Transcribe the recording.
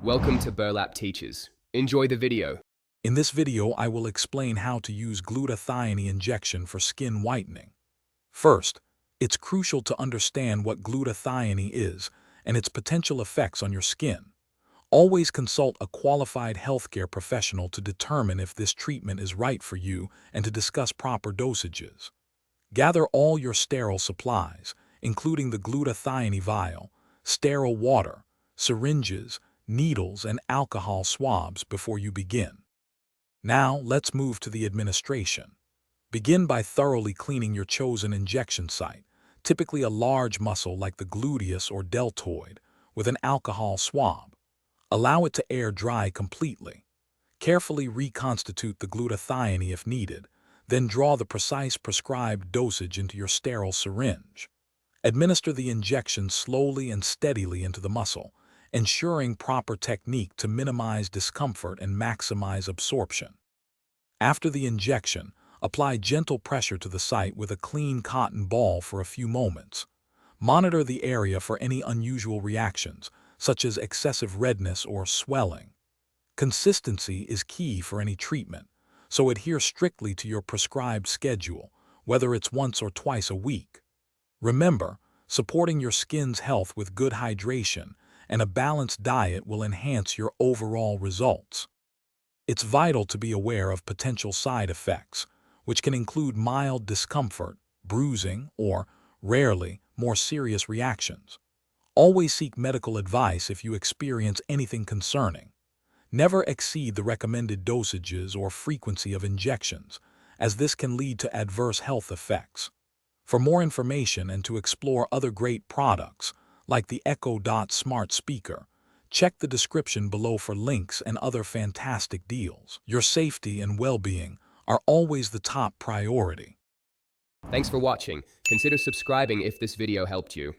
Welcome to Burlap Teachers. Enjoy the video. In this video, I will explain how to use glutathione injection for skin whitening. First, it's crucial to understand what glutathione is and its potential effects on your skin. Always consult a qualified healthcare professional to determine if this treatment is right for you and to discuss proper dosages. Gather all your sterile supplies, including the glutathione vial, sterile water, syringes, needles, and alcohol swabs before you begin. Now, let's move to the administration. Begin by thoroughly cleaning your chosen injection site, typically a large muscle like the gluteus or deltoid, with an alcohol swab. Allow it to air dry completely. Carefully reconstitute the glutathione if needed, then draw the precise prescribed dosage into your sterile syringe. Administer the injection slowly and steadily into the muscle, ensuring proper technique to minimize discomfort and maximize absorption. After the injection, apply gentle pressure to the site with a clean cotton ball for a few moments. Monitor the area for any unusual reactions, such as excessive redness or swelling. Consistency is key for any treatment, so adhere strictly to your prescribed schedule, whether it's once or twice a week. Remember, supporting your skin's health with good hydration and a balanced diet will enhance your overall results. It's vital to be aware of potential side effects, which can include mild discomfort, bruising, or, rarely, more serious reactions. Always seek medical advice if you experience anything concerning. Never exceed the recommended dosages or frequency of injections, as this can lead to adverse health effects. For more information and to explore other great products, like the Echo Dot smart speaker, check the description below for links and other fantastic deals. Your safety and well-being are always the top priority. Thanks for watching. Consider subscribing if this video helped you.